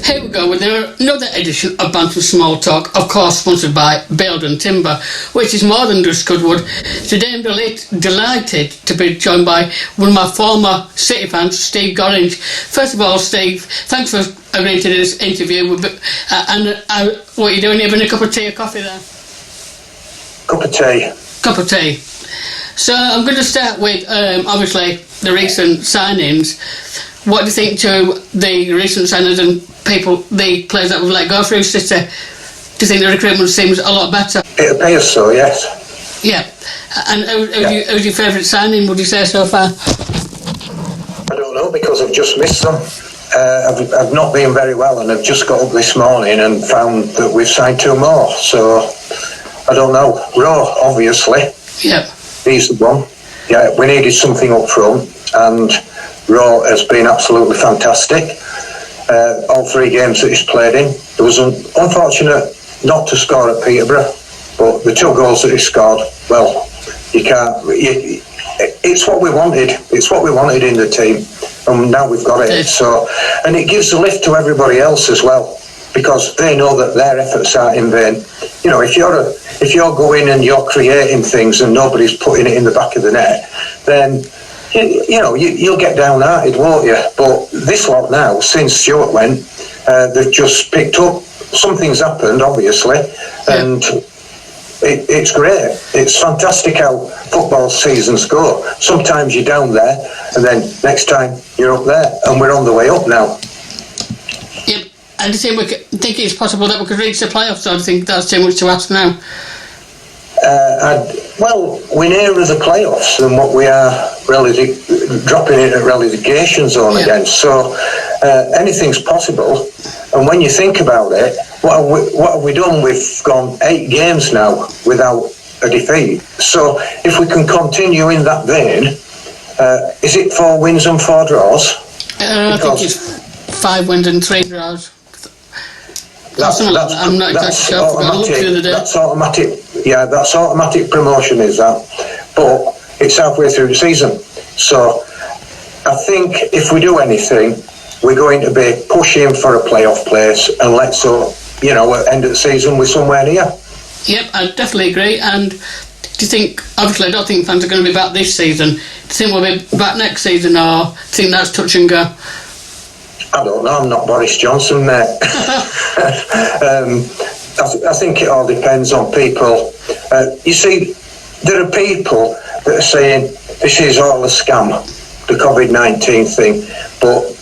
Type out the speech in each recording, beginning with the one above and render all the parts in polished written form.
Here we go with another edition of Banter Smalltalk, of course sponsored by Build & Timber, which is more than just Goodwood. Today I'm delighted to be joined by one of my former City fans, Steve Gorringe. First of all, Steve, thanks for agreeing to this interview. What are you doing, having a cup of tea or coffee there? Cup of tea. Cup of tea. So I'm going to start with, obviously, the recent signings. What do you think to the recent signings and the players that we've let go through City? Do you think the recruitment seems a lot better? It appears so, yes. Yeah. And who's your favourite signing, would you say, so far? I don't know, because I've just missed them. I've not been very well, and I've just got up this morning and found that we've signed two more. So, I don't know. Rowe, obviously. Yeah. He's the one. Yeah, we needed something up front, and Rowe has been absolutely fantastic. All three games that he's played in. It was unfortunate not to score at Peterborough, but the two goals that he scored, well, you can't. It's what we wanted. It's what we wanted in the team, and now we've got it. So, and it gives a lift to everybody else as well, because they know that their efforts aren't in vain. You know, if you're going and you're creating things and nobody's putting it in the back of the net, then you'll get downhearted, won't you? But this lot now, since Stuart went, they've just picked up. Something's happened, obviously, and it's great. It's fantastic how football seasons go. Sometimes you're down there, and then next time you're up there, and we're on the way up now. Yep. And do you think it's possible that we could reach the playoffs, or do you think that's too much to ask now? Well, we're nearer the playoffs than what we are dropping into relegation zone again. So anything's possible. And when you think about it, what have we done? We've gone 8 games now without a defeat. So if we can continue in that vein, is it 4 wins and 4 draws? I think it's 5 wins and 3 draws. I'm not exactly sure. That's automatic. Yeah, that's automatic promotion, is that? But it's halfway through the season. So I think if we do anything, we're going to be pushing for a playoff place, and let's hope, at the end of the season we're somewhere near. Yep, I definitely agree. And do you think, obviously I don't think fans are going to be back this season, do you think we'll be back next season, or do you think that's touch and go? I don't know, I'm not Boris Johnson, mate. I think it all depends on people. You see, there are people that are saying this is all a scam, the COVID-19 thing, but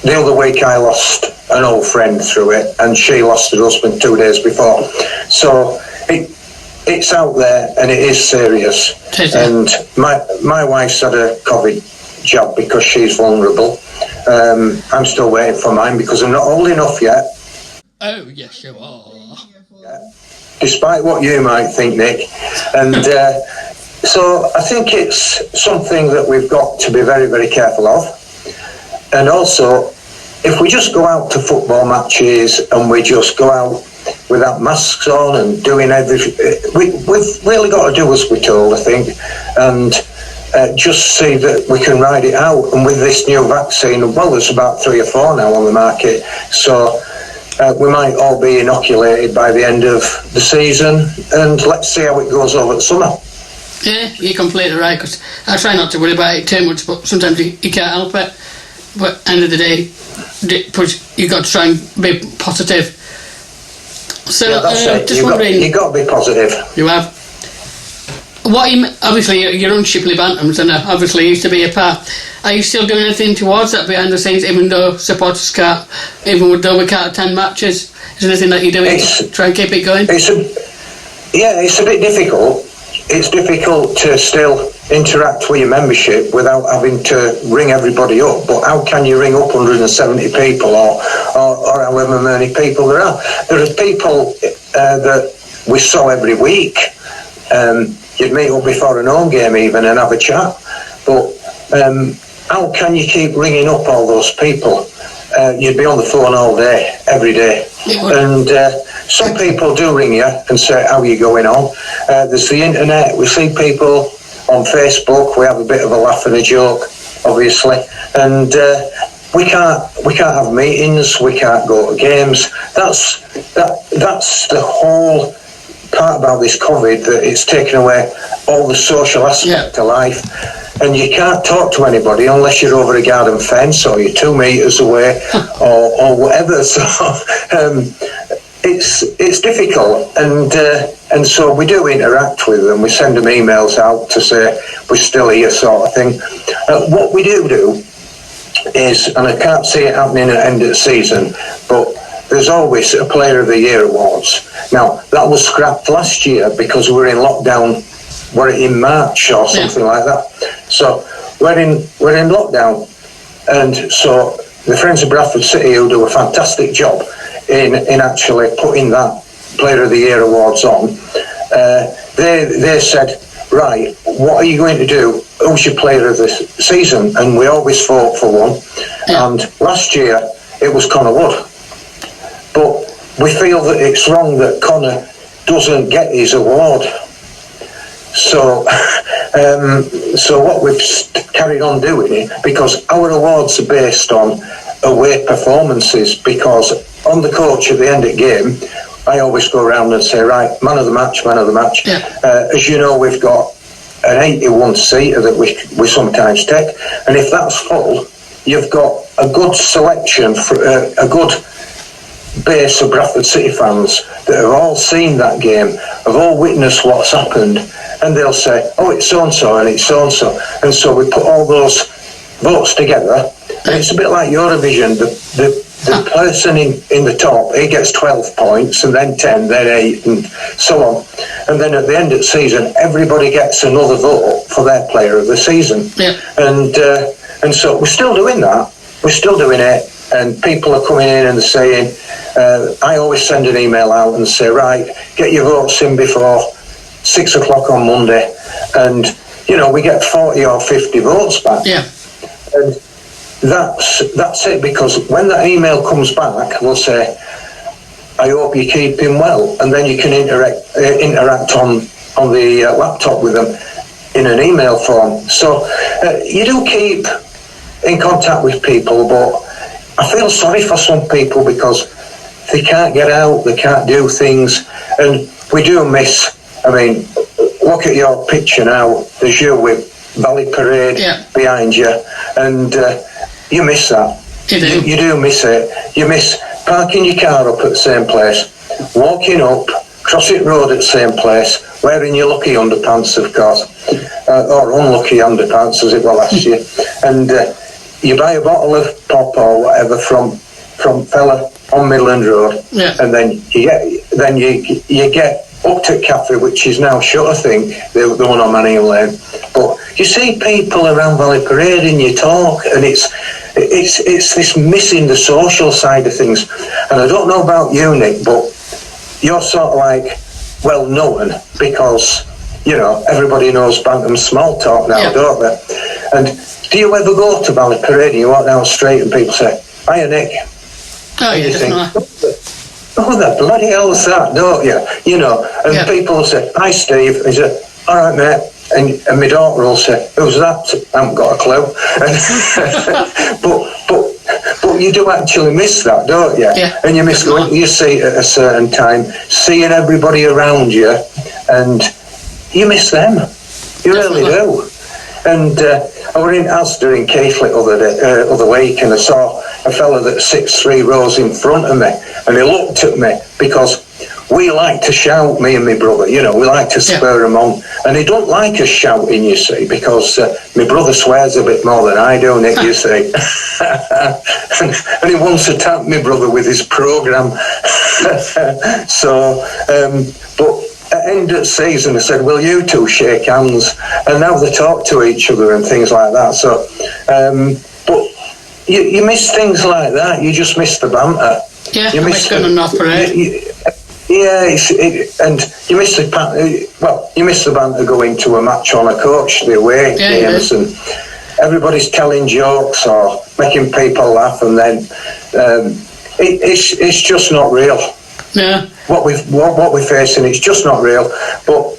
the other week I lost an old friend through it, and she lost her husband 2 days before. So it's out there, and it is serious. And my wife's had a COVID jab because she's vulnerable. I'm still waiting for mine because I'm not old enough yet. Oh, yes, you are. Yeah. Despite what you might think, Nick. And so I think it's something that we've got to be very, very careful of. And also, if we just go out to football matches and we just go out without masks on and doing everything, we've really got to do as we're told, I think, and just see that we can ride it out. And with this new vaccine, well, there's about 3 or 4 now on the market, so we might all be inoculated by the end of the season, and let's see how it goes over the summer. Yeah, you're completely right, because I try not to worry about it too much, but sometimes you can't help it. But at the end of the day, you've got to try and be positive. So, yeah, that's it. Just wondering... You've got to be positive. You have. Obviously, you're on Shipley Bantams, and obviously you used to be a part. Are you still doing anything towards that behind the scenes, even though supporters can't, even though we can't attend matches? Is there anything that you're doing to try and keep it going? It's a bit difficult. It's difficult to still interact with your membership without having to ring everybody up. But how can you ring up 170 people or however many people there are? There are people that we saw every week. You'd meet up before an home game even and have a chat. But how can you keep ringing up all those people? You'd be on the phone all day, every day. And some people do ring you and say, how are you going on? There's the internet. We see people on Facebook. We have a bit of a laugh and a joke, obviously. And we can't have meetings, we can't go to games. That's the whole part about this COVID, that it's taken away all the social aspect of life, and you can't talk to anybody unless you're over a garden fence or you're 2 meters away or whatever. So it's difficult, and so we do interact with them. We send them emails out to say we're still here, sort of thing. What we do is, and I can't see it happening at the end of the season, but there's always a Player of the Year awards. Now, that was scrapped last year because we were in lockdown. We're in March or something like that. So we're in lockdown, and so the Friends of Bradford City, who do a fantastic job in actually putting that Player of the Year awards on, they said, right, what are you going to do? Who's your player of the season? And we always fought for one. And last year it was Connor Wood. But we feel that it's wrong that Connor doesn't get his award. So so what we've carried on doing it, because our awards are based on away performances, because on the coach at the end of the game, I always go around and say, right, man of the match. As you know, we've got an 81-seater that we sometimes take, and if that's full, you've got a good selection, for a good base of Bradford City fans that have all seen that game, have all witnessed what's happened, and they'll say, oh, it's so-and-so and it's so-and-so. And so we put all those votes together, and it's a bit like Eurovision. The person in the top, he gets 12 points, and then 10, then 8, and so on. And then at the end of the season, everybody gets another vote for their player of the season. And so we're still doing that. We're still doing it, and people are coming in and saying, I always send an email out and say, right, get your votes in before 6 o'clock on Monday, and we get 40 or 50 votes back. And that's it, because when that email comes back, they'll say, I hope you're keeping well, and then you can interact on the laptop with them in an email form. So you do keep in contact with people, but I feel sorry for some people because they can't get out, they can't do things, and we do miss. I mean, look at your picture now. There's you with Valley Parade behind you, and you miss that. You do miss it. You miss parking your car up at the same place, walking up, crossing road at the same place, wearing your lucky underpants, of course, or unlucky underpants as it was last year, and you buy a bottle of pop or whatever from Felow on Midland Road, and then you get up to Cafe, which is now shut, I think, the one on Manning Lane. But you see people around Valley Parade and you talk, and it's this missing the social side of things. And I don't know about you, Nick, but you're sort of like well known because everybody knows Bantams Smalltalk now, don't they? And do you ever go to Valley Parade and you walk down the street and people say, hiya, Nick? Oh, and yeah, you think, definitely. oh, the bloody hell's that, don't you? And people will say, hi, Steve. And you say, all right, mate. And my daughter will say, who's that? I haven't got a clue. But you do actually miss that, don't you? Yeah. And you miss going to your seat at a certain time, seeing everybody around you, and you miss them. You really do. And I were in Asda in Keighley other week, and I saw a fella that sits 3 rows in front of me, and he looked at me because we like to shout, me and my brother, we like to spur him on, and he don't like us shouting, you see, because my brother swears a bit more than I do, Nick, you see. and he wants to tap my brother with his programme. So, but at the end of the season, I said, will you two shake hands? And now they talk to each other and things like that. So, but you miss things like that. You just miss the banter. Yeah, you miss going on off parade. And you miss the banter going to a match on a coach, the away games, and everybody's telling jokes or making people laugh, and then it's just not real. Yeah. What we're facing, it's just not real. But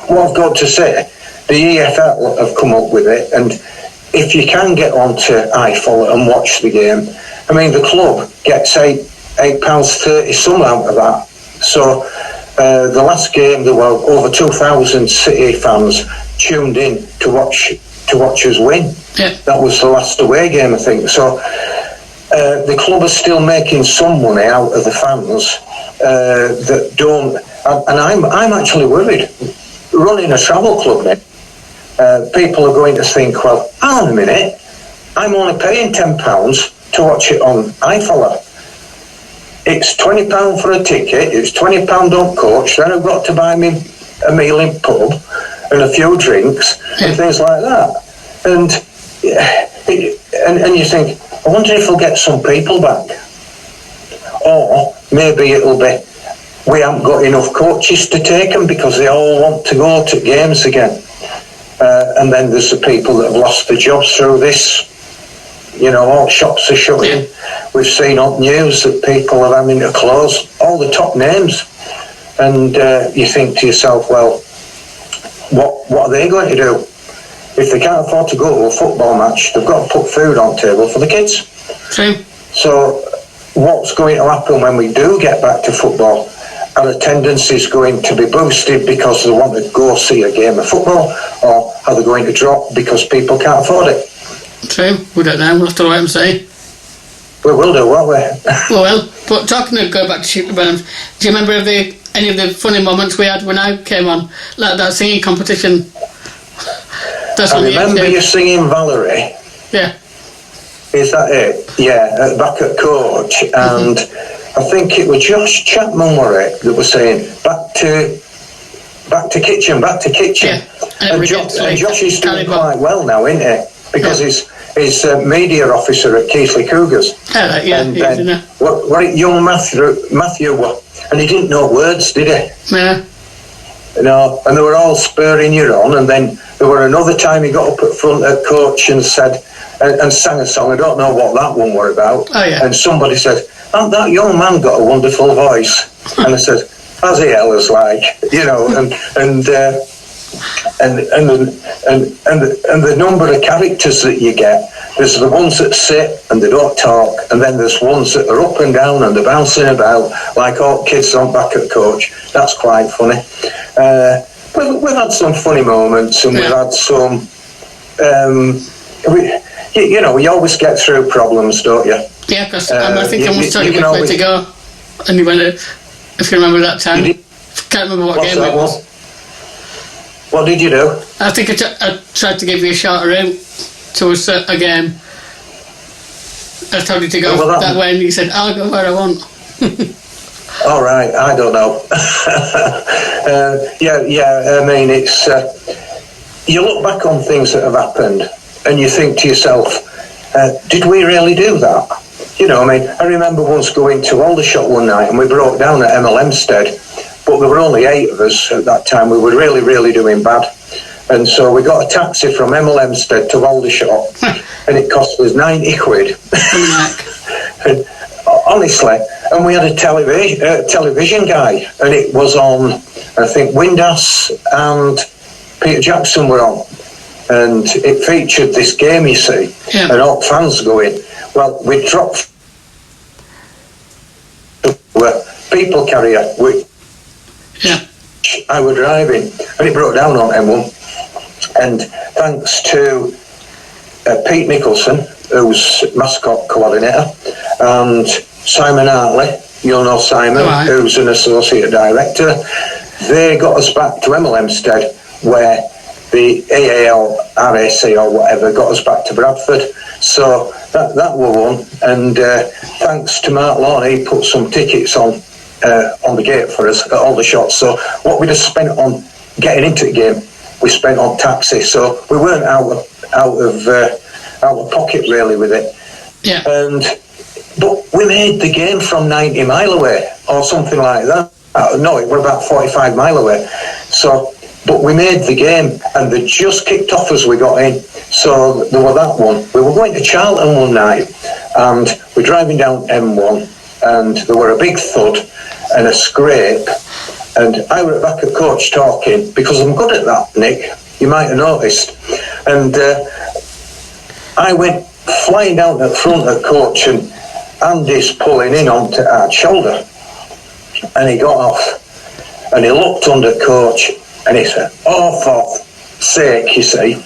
what I've got to say, the EFL have come up with it, and if you can get onto iFollow and watch the game, I mean, the club gets £8.30 some out of that. So the last game, there were over 2,000 City fans tuned in to watch us win. Yeah. That was the last away game, I think. So the club is still making some money out of the fans that don't. And I'm actually worried. Running a travel club, Nick, people are going to think, well, hang on a minute, I'm only paying £10 to watch it on iFollow. It's £20 for a ticket, it's £20 on coach, then I've got to buy me a meal in pub and a few drinks and things like that. And you think, I wonder if we'll get some people back. Or maybe it'll be, we haven't got enough coaches to take them because they all want to go to games again. And then there's the people that have lost their jobs through this. You know, all shops are shutting. We've seen on news that people are having to close, all the top names. And you think to yourself, well, what are they going to do? If they can't afford to go to a football match, they've got to put food on the table for the kids. True. So what's going to happen when we do get back to football? Our attendance is going to be boosted because they want to go see a game of football, or are they going to drop because people can't afford it? True. We don't know. We'll have to wait and see. We will do, won't we? Well, but talking to go back to Shipley Bantams, do you remember any of the funny moments we had when I came on, like that singing competition? That's I remember you singing Valerie. Yeah. Is that it? Yeah, back at coach, and I think it was Josh Chapman, were it, that was saying back to kitchen. Yeah. And Josh is doing quite well now, isn't he? Because he's media officer at Keighley Cougars. Yeah, and then what young Matthew was, and he didn't know words, did he? Yeah. You know, and they were all spurring you on, and then there were another time he got up at front at coach and said, and sang a song, I don't know what that one were about, and somebody said, oh, that young man got a wonderful voice, and I said, as he was like, you know, and the number of characters that you get, there's the ones that sit and they don't talk, and then there's ones that are up and down and they're bouncing about like all kids on back at coach. That's quite funny. We've had some funny moments, and we've had some you know, we always get through problems, don't you? Yeah, because I think I must tell you which way to go. And you went, if you remember that time. Can't remember what game it was. What did you do? I think I tried to give you a shorter route to a game. I told you to go that way, and you said, I'll go where I want. All right, I don't know. I mean, it's... you look back on things that have happened, and you think to yourself, did we really do that? You know, I mean, I remember once going to Aldershot one night, and we broke down at Hemel but there were only 8 of us at that time. We were really, really doing bad. And so we got a taxi from Hemel to Aldershot, and it cost us 90 quid. And, honestly, and we had a television guy, and it was on, I think, Windass and Peter Jackson were on. And it featured this game, you see, and all fans going, well, we dropped a people carrier, which I were driving, and it broke down on M1. And thanks to Pete Nicholson, who's mascot coordinator, and Simon Hartley, you'll know Simon, who's an associate director, they got us back to Hemel where the AAL, RAC or whatever got us back to Bradford. So that were one, and thanks to Mark Lawn, he put some tickets on the gate for us at all the shots. So what we'd have spent on getting into the game, we spent on taxi. So we weren't out of pocket really with it. Yeah. But we made the game from 90 mile away or something like that. No, it were about 45 mile away. So. But we made the game, and they just kicked off as we got in. So there were that one. We were going to Charlton one night, and we're driving down M1, and there were a big thud and a scrape, and I were back at coach talking, because I'm good at that, Nick. You might have noticed. And I went flying down at the front of the coach, and Andy's pulling in onto our shoulder. And he got off, and he looked under coach, and he said, "Oh, for sake, you see,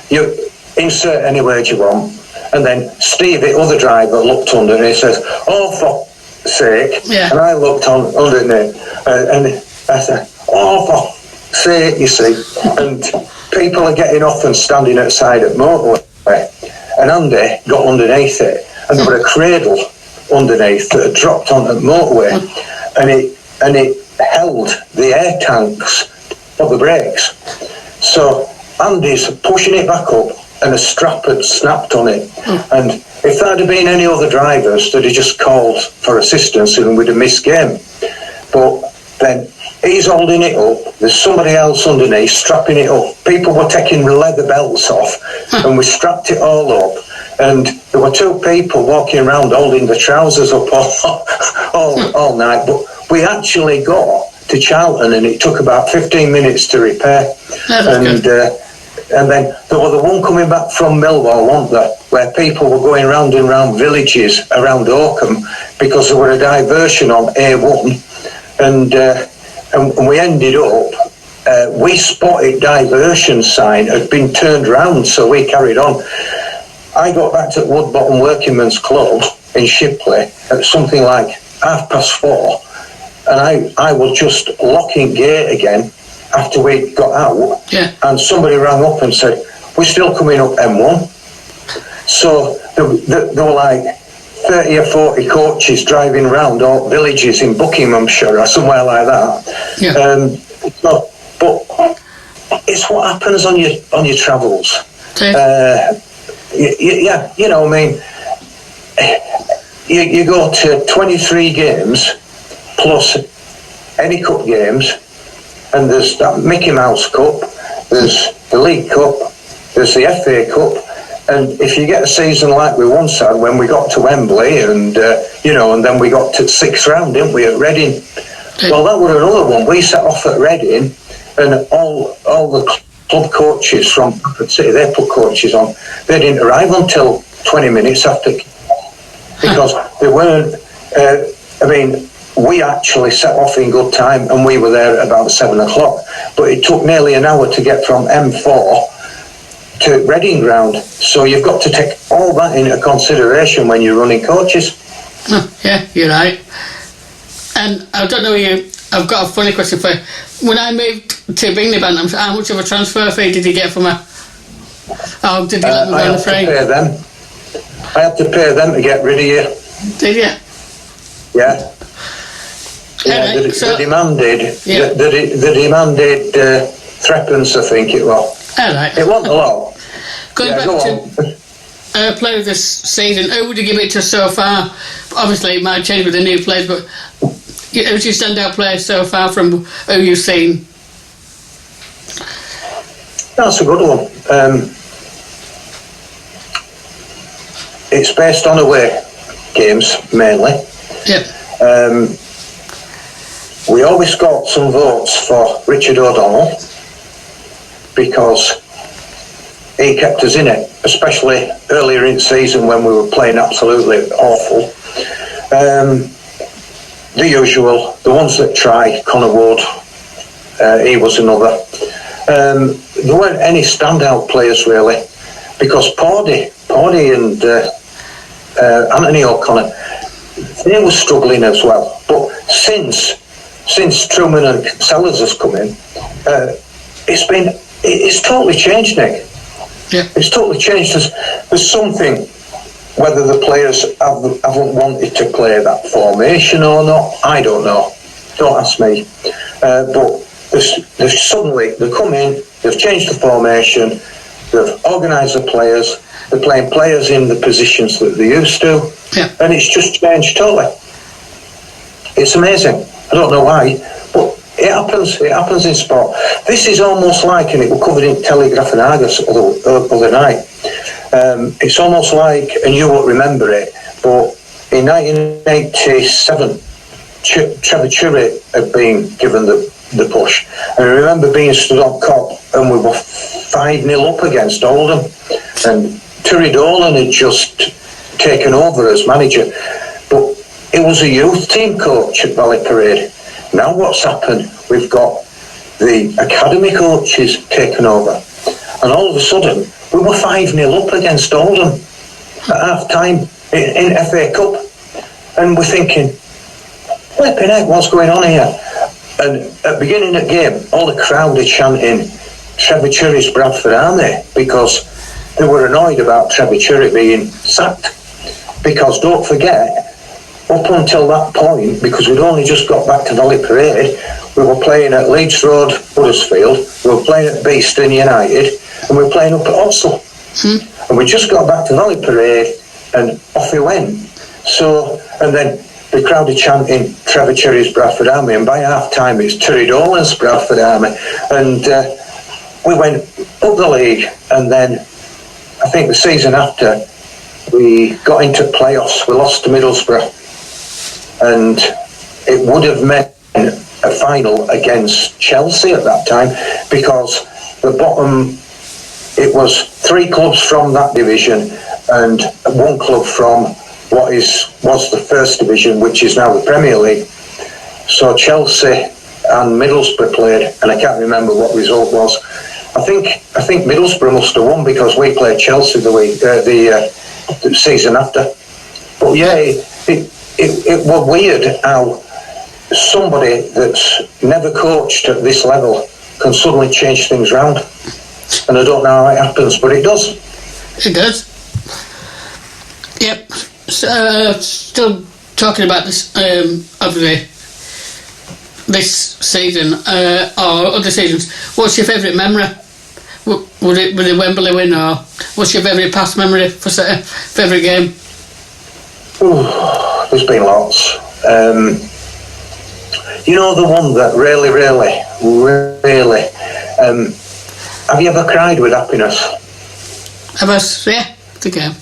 you insert any word you want." And then Steve, the other driver, looked under, and he says, "Oh, for sake." Yeah. And I looked on underneath, and I said, "Oh, for sake, you see." And people are getting off and standing outside at motorway, and Andy got underneath it, and there was a cradle underneath that had dropped onto the motorway, and it held the air tanks of the brakes. So Andy's pushing it back up, and a strap had snapped on it. And if that had been any other drivers, they'd have just called for assistance and we'd have missed game. But then he's holding it up, there's somebody else underneath strapping it up. People were taking leather belts off, and we strapped it all up. And there were two people walking around holding the trousers up all night. But we actually got to Charlton, and it took about 15 minutes to repair. And then there was the one coming back from Millwall, wasn't there, where people were going round and round villages around Oakham because there were a diversion on A1, and we ended up, we spotted diversion sign had been turned round, so we carried on. I got back to Woodbottom Workingmen's Club in Shipley at something like 4:30, and I was just locking gate again after we got out, and somebody rang up and said, "We're still coming up M1." So there were like 30 or 40 coaches driving around all villages in Buckinghamshire or somewhere like that. But it's what happens on your travels. You know, I mean, you go to 23 games plus any cup games. And there's that Mickey Mouse Cup, there's the League Cup, there's the FA Cup, and if you get a season like we once had when we got to Wembley, and and then we got to 6th round, didn't we, at Reading? Well, that was another one. We set off at Reading, and all the club coaches from Bradford City, they put coaches on. They didn't arrive until 20 minutes after, because they weren't. We actually set off in good time, and we were there at about 7 o'clock. But it took nearly an hour to get from M4 to Reading Ground. So you've got to take all that into consideration when you're running coaches. Yeah, you're right. And I don't know I've got a funny question for you. When I moved to Bingley Bantams, how much of a transfer fee did you get from her? Oh, did you let me go on the free? I had to pay them to get rid of you. Did you? Yeah. Yeah, they demanded. Yeah. They demanded threepence, I think it was. All right. It wasn't a lot. Going back to players this season, who would you give it to so far? Obviously, it might change with the new players, but who's your standout player so far from who you've seen? That's a good one. It's based on away games mainly. Yep. We always got some votes for Richard O'Donnell because he kept us in it, especially earlier in the season when we were playing absolutely awful. The usual, the ones that try, Connor Wood, he was another. There weren't any standout players really, because Pawdy and Anthony O'Connor, they were struggling as well. But since Truman and Sellers has come in, it's totally changed, Nick. Yeah. It's totally changed. There's something, whether the players haven't wanted to play that formation or not, I don't know. Don't ask me. But they've come in, they've changed the formation, they've organised the players, they're playing players in the positions that they used to, and it's just changed totally. It's amazing. I don't know why, but it happens in sport. This is almost like, and it was covered in Telegraph and Argus other night, it's almost like, and you won't remember it, but in 1987, Trevor Chirrut had been given the push. And I remember being stood on cop, and we were 5-0 up against Oldham, and Terry Dolan had just taken over as manager, but it was a youth team coach at Valley Parade. Now what's happened, we've got the academy coaches taken over, and all of a sudden we were 5-0 up against Oldham at half-time in FA Cup, and we're thinking, flipping heck, what's going on here? And at the beginning of the game, all the crowd are chanting Trevor Churry's Bradford Army, because they were annoyed about Trevor Churry being sacked. Because don't forget, up until that point, because we'd only just got back to Valley Parade, we were playing at Leeds Road, Huddersfield, we were playing at Beeston United, and we were playing up at Odsal. And we just got back to Valley Parade, and off we went. So, and then the crowd are chanting Trevor Churry's Bradford Army, and by half-time it's Terry Dolan's Bradford Army. And we went up the league, and then I think the season after, we got into playoffs. We lost to Middlesbrough, and it would have meant a final against Chelsea at that time, because the bottom, it was 3 clubs from that division and 1 club from what was the first division, which is now the Premier League. So Chelsea and Middlesbrough played, and I can't remember what the result was. I think Middlesbrough must have won, because we played Chelsea the season after. But yeah, it was weird how somebody that's never coached at this level can suddenly change things round. And I don't know how it happens, but it does. It does. Yep. So, still talking about this, obviously, this season, or other seasons, what's your favourite memory? Would it be the Wembley win, or what's your favourite past memory for favourite game? Ooh, there's been lots. You know, the one that really, have you ever cried with happiness? Yeah, the game.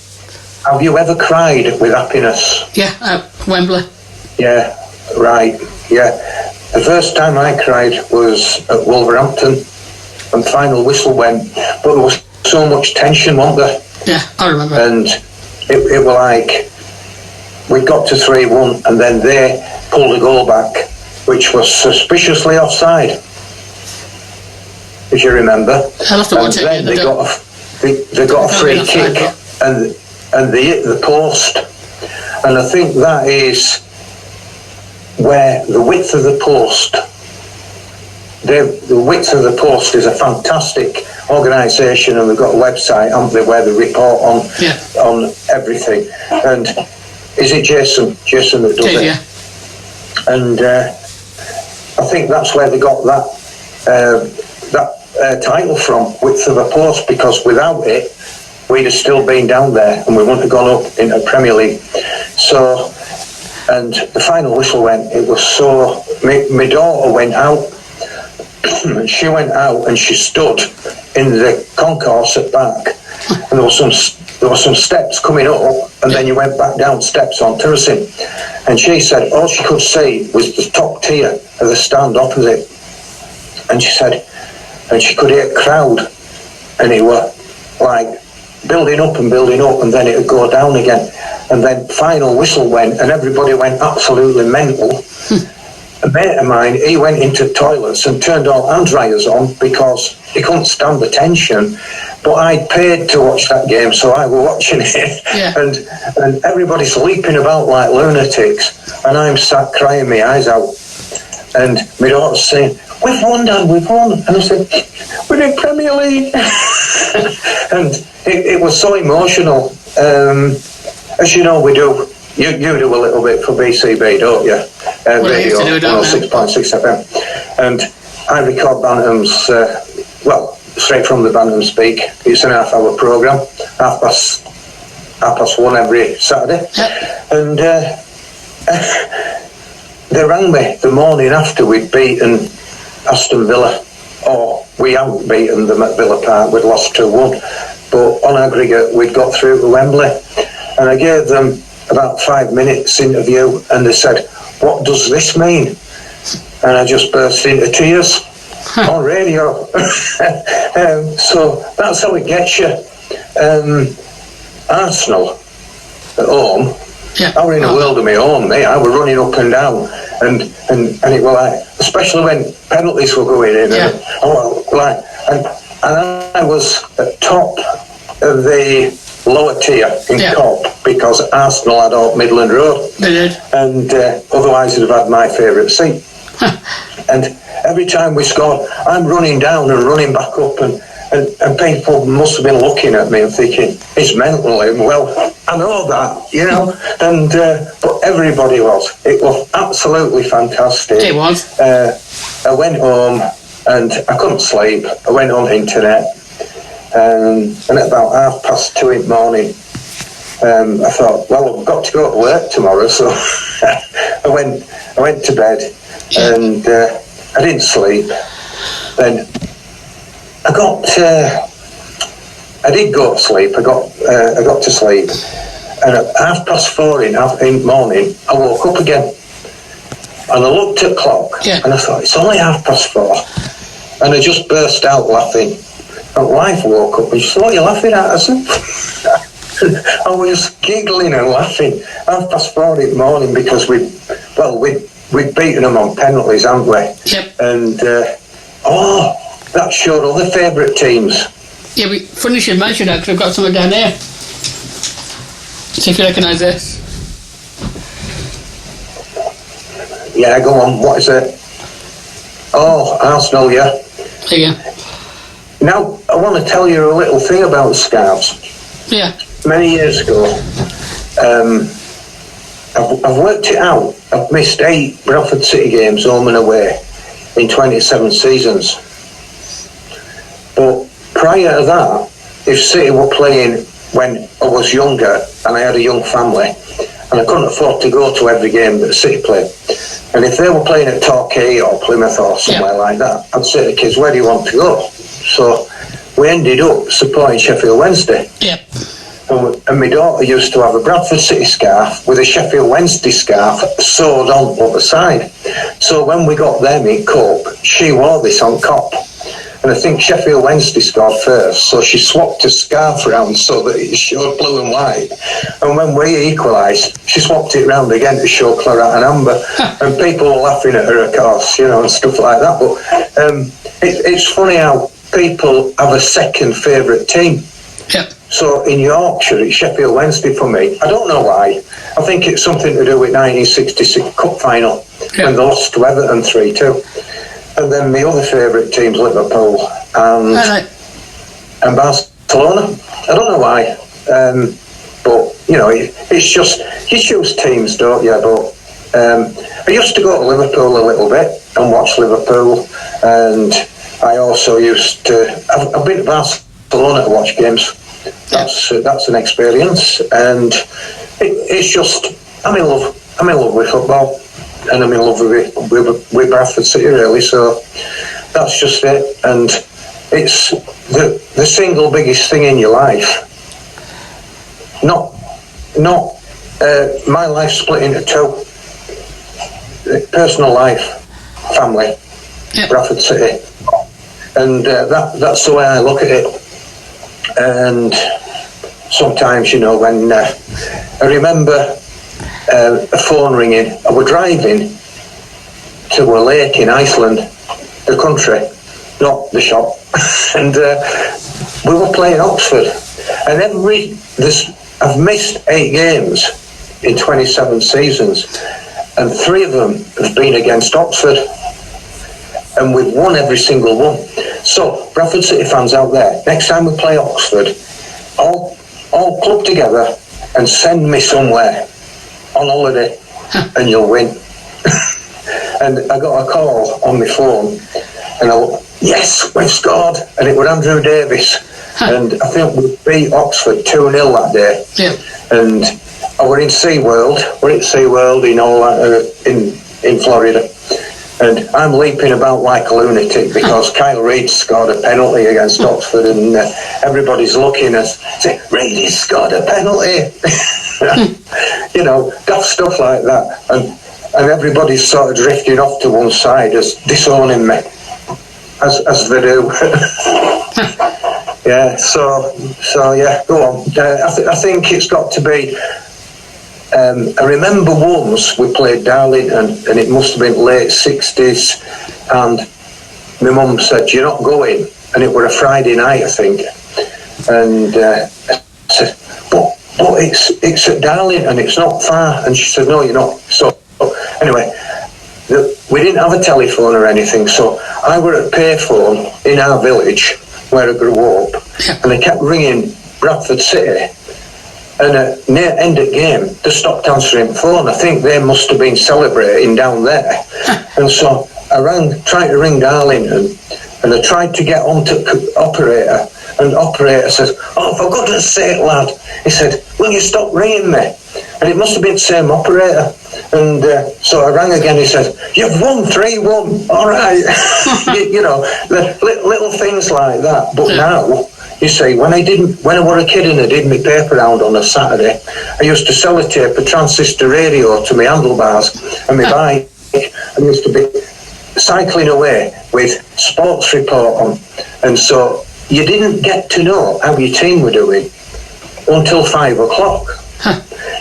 Have you ever cried with happiness? Yeah, at Wembley. Yeah, right, yeah. The first time I cried was at Wolverhampton, and final whistle went, but there was so much tension, wasn't there? Yeah, I remember. And it was like, we got to 3-1, and then they pulled a goal back, which was suspiciously offside, if you remember. I'll have to watch it. Then they got a free kick, and they hit the post. And I think that is where the width of the post, the width of the post is a fantastic organisation, and they've got a website, haven't they, where they report on everything. And is it Jason that does it? Yeah. And I think that's where they got that title from, width of a post, because without it, we'd have still been down there and we wouldn't have gone up into Premier League. So, and the final whistle went, it was so, my daughter went out, she went out and she stood in the concourse at back, and there were some steps coming up, and then you went back down steps on terracing, and she said all she could see was the top tier of the stand opposite, and she said, and she could hear a crowd, and it were like building up, and then it would go down again, and then final whistle went, and everybody went absolutely mental. A mate of mine, he went into toilets and turned all hand dryers on because he couldn't stand the tension. But I'd paid to watch that game, so I was watching it. Yeah. And everybody's leaping about like lunatics, and I'm sat crying my eyes out. And my daughter's saying, "We've won, Dad, we've won." And I said, "We're in Premier League." And it was so emotional. As you know, we do. You do a little bit for BCB, don't you? Radio, 106.6 FM. And I record Bantams, straight from the Bantam Speak. It's an half-hour programme, half past 1 every Saturday. Yep. And they rang me the morning after we'd beaten Aston Villa. Or we hadn't beaten them at Villa Park, we'd lost 2-1. But on aggregate, we'd got through to Wembley. And I gave them about 5 minutes interview, and they said, "What does this mean?" And I just burst into tears on radio. So that's how it gets you. Arsenal at home, Yeah. I were in a world of my own, mate. I were running up and down, and it was like, especially when penalties were going in, Yeah. and I was at top of the lower tier in Cop because Arsenal had Old Midland Road. They did. And otherwise I'd have had my favourite seat. And every time we scored, I'm running down and running back up, and people must have been looking at me and thinking, he's mental. Well, I know that, you know. And but everybody was. It was absolutely fantastic. It was. I went home and I couldn't sleep. I went on the internet, and at about 2:30 in the morning, I thought, well, I've got to go to work tomorrow, so I went to bed, and I didn't sleep. Then I did go to sleep. I got to sleep, and at 4:30 in the morning, I woke up again, and I looked at the clock, and I thought, it's only 4:30, and I just burst out laughing. My wife woke up and she said, what are you laughing at? I said, I was giggling and laughing 4:30 in the morning because we'd beaten them on penalties, hadn't we? Yep. And that showed other favourite teams. Yeah, funny you should mention that because I've got something down there. See if you recognise this. Yeah, go on. What is it? Oh, Arsenal, yeah. There you go. Now, I want to tell you a little thing about the Scarves. Yeah. Many years ago, I've worked it out. I've missed 8 Bradford City games home and away in 27 seasons. But prior to that, if City were playing when I was younger and I had a young family, and I couldn't afford to go to every game that City played, and if they were playing at Torquay or Plymouth or somewhere like that, I'd say to the kids, where do you want to go? So we ended up supporting Sheffield Wednesday. Yep. And my daughter used to have a Bradford City scarf with a Sheffield Wednesday scarf sewed on the side. So when we got them in Cup, she wore this on Cop. And I think Sheffield Wednesday scored first, so she swapped her scarf round so that it showed blue and white. And when we equalised, she swapped it round again to show claret and amber. And people were laughing at her, of course, you know, and stuff like that. But it's funny how people have a second favourite team. Yep. So in Yorkshire, it's Sheffield Wednesday for me. I don't know why. I think it's something to do with 1966 Cup final when they lost to Everton 3-2. And then my other favourite team's Liverpool and Barcelona. I don't know why. But, you know, it's just, you choose teams, don't you? But I used to go to Liverpool a little bit and watch Liverpool. And I also used to, I've been to Barcelona to watch games. That's an experience, and it's just I'm in love with football, and I'm in love with Bradford City, really. So that's just it, and it's the single biggest thing in your life. Not my life split into 2: personal life, family, Bradford City, and that's the way I look at it. And sometimes, you know, when I remember a phone ringing, I was driving to a lake in Iceland, the country, not the shop, and we were playing Oxford. And I've missed 8 games in 27 seasons, and 3 of them have been against Oxford. And we've won every single one. So, Bradford City fans out there, next time we play Oxford, all club together and send me somewhere on holiday, and you'll win. And I got a call on my phone, and I went, yes, we've scored. And it was Andrew Davis. And I think we beat Oxford 2-0 that day. Yeah. And I were in SeaWorld. We're at SeaWorld in Florida. And I'm leaping about like a lunatic because Kyle Reid scored a penalty against Oxford, and everybody's looking at saying, Reid has scored a penalty. You know, daft stuff like that. And everybody's sort of drifting off to one side as disowning me, as they do. Yeah, so yeah, go on. I think it's got to be. I remember once we played Darlington, and it must have been late 60s, and my mum said, "You're not going," and it was a Friday night, I think, and I said, "But it's at Darlington, it's not far," and she said, "No, you're not." So anyway, we didn't have a telephone or anything, so I were at payphone in our village where I grew up, and they kept ringing Bradford City, and at near end of game they stopped answering phone. I think they must have been celebrating down there. And so I tried to ring Darlington, and I tried to get on to operator, and operator says, "Oh, for goodness sake, lad," he said, "will you stop ringing me?" And it must have been the same operator. And so I rang again. He said, "You've won 3-1. All right." you know, the little things like that. But now, you see, when I was a kid and I did my paper round on a Saturday, I used to sellotape a transistor radio to my handlebars and my bike, and used to be cycling away with sports report on. And so you didn't get to know how your team were doing until 5 o'clock.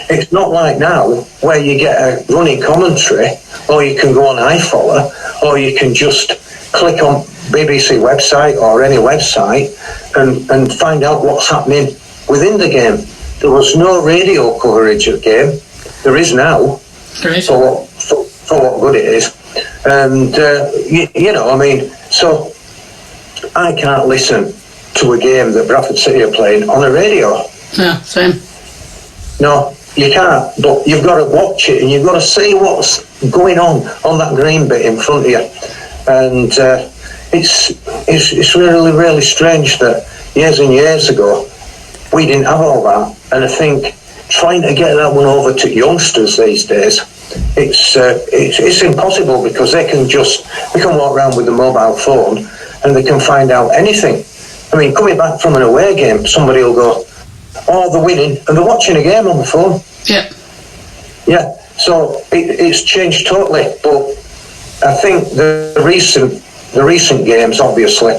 It's not like now where you get a running commentary, or you can go on iFollow, or you can just click on BBC website or any website and find out what's happening within the game. There was no radio coverage of the game. There is now, for what good it is. And, you know, I mean, so I can't listen to a game that Bradford City are playing on a radio. Yeah, same. No, you can't, but you've got to watch it and you've got to see what's going on that green bit in front of you. And it's really, really strange that years and years ago we didn't have all that. And I think trying to get that one over to youngsters these days, it's impossible, because they can walk around with a mobile phone and they can find out anything. I mean, coming back from an away game, somebody will go, "Oh, they're winning," and they're watching a game on the phone. Yeah. Yeah. So it's changed totally. But I think the recent games, obviously,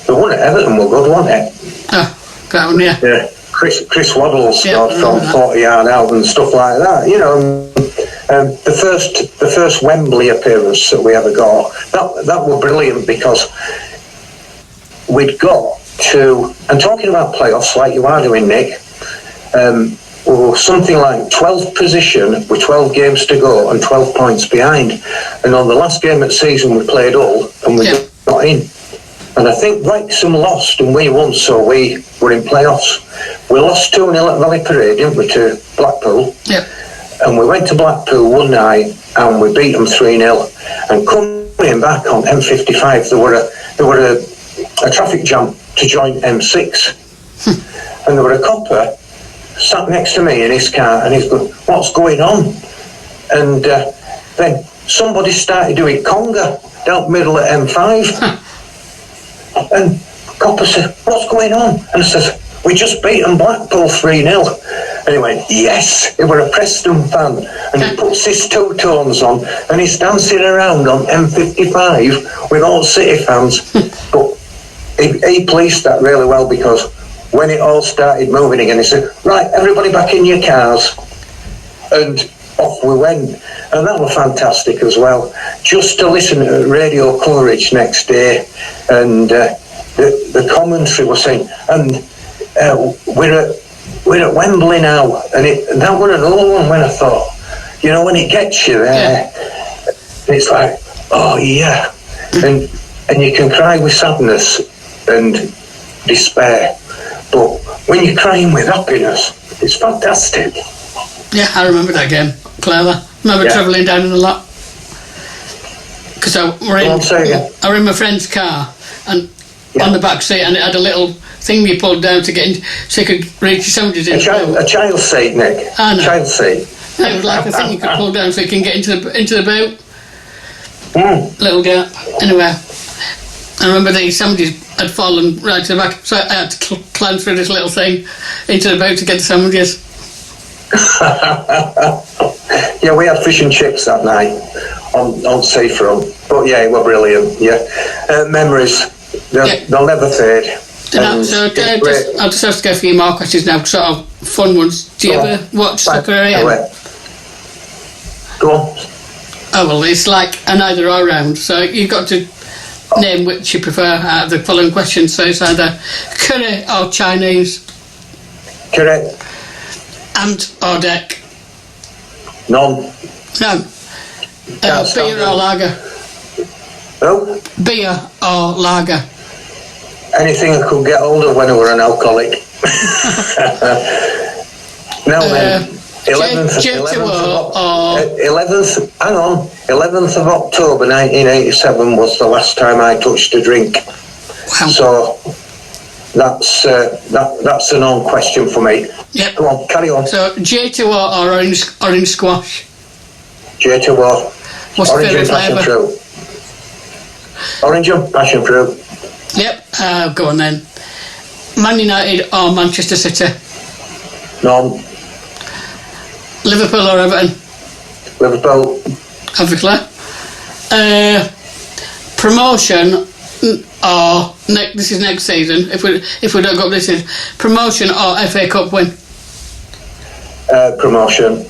the one at Everton were good, wasn't it? Oh, that one, yeah. Yeah. Chris Waddle scored from 40 yard out and stuff like that. You know, the first Wembley appearance that we ever got, that were brilliant, because we'd got to, and talking about playoffs like you are doing, Nick, we were something like 12th position with 12 games to go and 12 points behind. And on the last game of the season, we played Hull and we got in. And I think Wrexham lost and we won, so we were in playoffs. We lost 2-0 at Valley Parade, didn't we, to Blackpool? Yeah. And we went to Blackpool one night and we beat them 3-0. And coming back on M55, there were a traffic jam to join M6. And there were a copper sat next to me in his car, and he's going, "What's going on?" And then somebody started doing conga down the middle of M5. And copper said, "What's going on?" And I says, "We just beaten Blackpool 3-0. And he went, "Yes." He were a Preston fan, and he puts his two-tones on and he's dancing around on M55 with all City fans. But he policed that really well, because when it all started moving again, he said, "Right, everybody back in your cars." And off we went. And that was fantastic as well. Just to listen to radio coverage next day, and the commentary was saying, and we're at Wembley now, and that was another one when I thought, you know, when it gets you there, it's like, oh yeah, and you can cry with sadness and despair, but when you're crying with happiness, it's fantastic. Yeah, I remember that game, clearly. I remember travelling down in the lot, because I were in my friend's car, and on the back seat, and it had a little thing you pulled down to get in, so you could reach your sandwiches in. A child seat, Nick. I know. Child seat. It was like a thing you could pull down so you can get into the boot. Little gap. Anyway, I remember the sandwiches had fallen right to the back, so I had to climb through this little thing into the boat to get the sandwiches. Yeah, we had fish and chips that night on seafront, but yeah, it was brilliant. Yeah, memories, they'll never fade. I'll just have to go for a few more questions now, sort of fun ones. Do you ever watch Soccer AM? Go on. Oh, well, it's like an either or round, so you've got to name which you prefer out of the following questions. So it's either curry or Chinese. Curry. Ant or deck? None. No. Beer or lager? Oh? Beer or lager? Anything I could get hold of when I were an alcoholic. Now then, 11th of October 1987 was the last time I touched a drink. Wow. So that's a non-question for me. Yep. Go on, carry on. So J2O or orange squash? J2O. What's Orange your and passion favourite flavour? fruit. Orange and passion fruit. Yep. Go on then. Man United or Manchester City? None. Liverpool or Everton? Liverpool. Obviously. Promotion or this is next season. If we don't go up this season, promotion or FA Cup win? Promotion.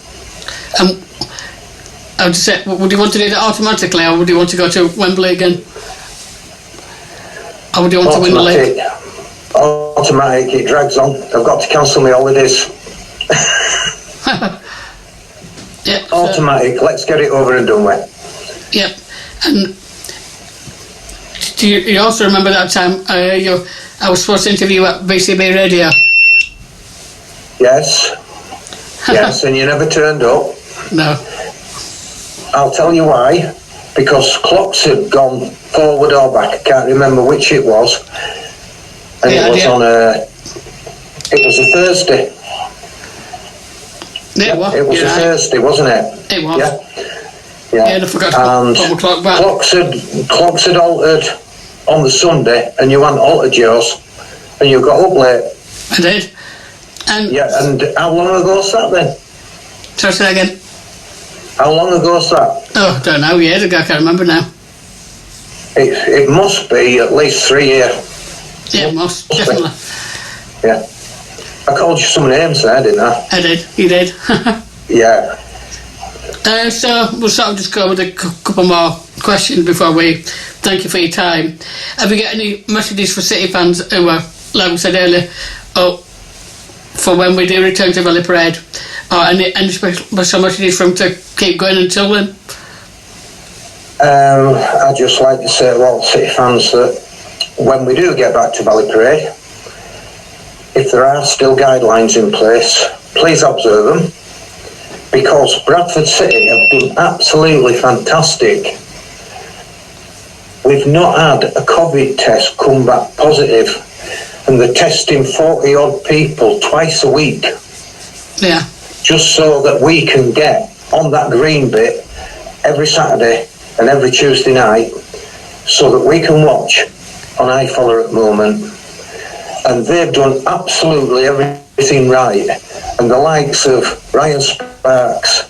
I would say, would you want to do that automatically, or would you want to go to Wembley again? Or would you want to win the league? Automatic. It drags on. I've got to cancel my holidays. Yep. Automatic. Let's get it over and done with. Yep. And do you also remember that time I was supposed to interview at BCB Radio? Yes. Yes, and you never turned up. No. I'll tell you why. Because clocks had gone forward or back. I can't remember which it was. And it was a Thursday. Yeah, it was a Thursday, wasn't it? It was. Yeah. Yeah, I forgot to put the clock back. Clocks had altered on the Sunday, and you hadn't altered yours, and you got up late. I did. And how long ago was that then? Sorry, say that again. How long ago was that? Oh, I don't know, years ago, I can't remember now. It must be at least 3 years. Yeah, it must, definitely. Yeah. I called you some names there, didn't I? I did, you did. Yeah. So we'll sort of just go with a couple more questions before we thank you for your time. Have you got any messages for City fans who are, like we said earlier, for when we do return to Valley Parade, or any special messages for them to keep going until then? I'd just like to say to all City fans that when we do get back to Valley Parade, if there are still guidelines in place, please observe them, because Bradford City have been absolutely fantastic. We've not had a COVID test come back positive, and they're testing 40 odd people twice a week. Yeah. Just so that we can get on that green bit every Saturday and every Tuesday night, so that we can watch on iFollow at the moment. And they've done absolutely everything right. And the likes of Ryan Sparks,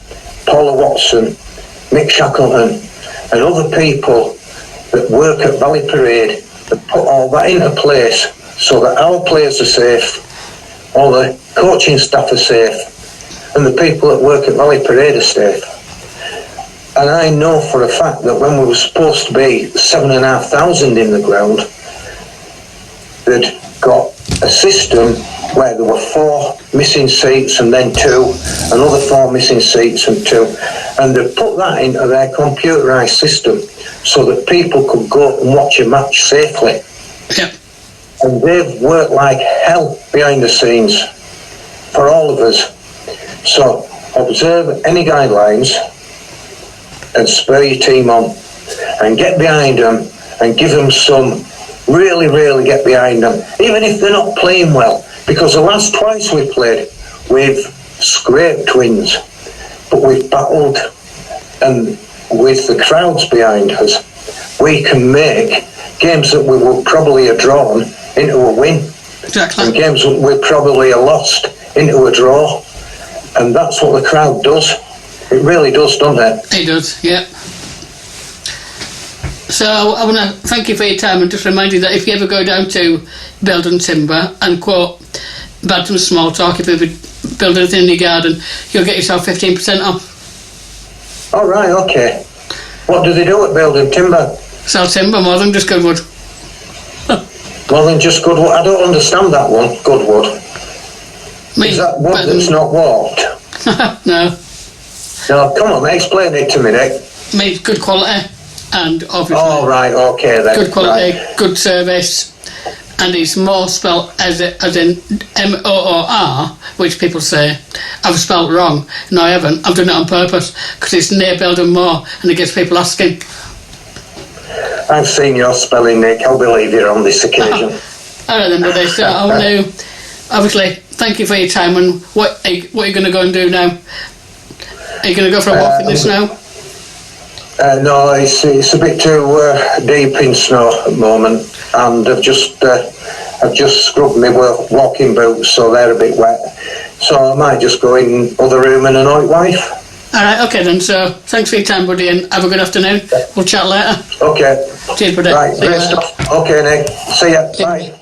Paula Watson, Mick Shackleton, and other people that work at Valley Parade have put all that into place so that our players are safe, all the coaching staff are safe, and the people that work at Valley Parade are safe. And I know for a fact that when we were supposed to be 7,500 in the ground, they'd got a system where there were 4 missing seats and then 2, another 4 missing seats and 2, and they put that into their computerised system so that people could go and watch a match safely. Yep. And they've worked like hell behind the scenes for all of us. So observe any guidelines and spur your team on and get behind them and give them some, really get behind them, even if they're not playing well, because the last twice we played, we've scraped wins, but we've battled, and with the crowds behind us, we can make games that we will probably have drawn into a win. Exactly. And games that we probably have lost into a draw. And that's what the crowd does. It really does, doesn't it? It does, yeah. So So I want to thank you for your time and just remind you that if you ever go down to Build and Timber and quote Bantams Smalltalk, if you ever build anything in your garden, you'll get yourself 15% off. All right, okay. What do they do at Build and Timber? Sell timber more than just good wood. More than just good wood? I don't understand that one, good wood. Is that wood that's not warped? No. No, come on, explain it to me, Nick. Means good quality and obviously... Oh, right, okay then. Good quality, right. Good service, and it's more spelt as in M-O-O-R, which people say I've spelt wrong. No, I haven't. I've done it on purpose because it's near Building More and it gets people asking. I've seen your spelling, Nick. I'll believe you on this occasion. All right then, buddy. So I'll now, obviously, thank you for your time. And what are you going to go and do now? Are you going to go for a walk in the snow? No, it's a bit too deep in snow at the moment, and I've just scrubbed my walking boots, so they're a bit wet. So I might just go in other room and annoy wife. All right, okay then. So thanks for your time, buddy, and have a good afternoon. We'll chat later. Okay. Cheers, buddy. Right, great stuff. Okay, Nick. See ya. Bye.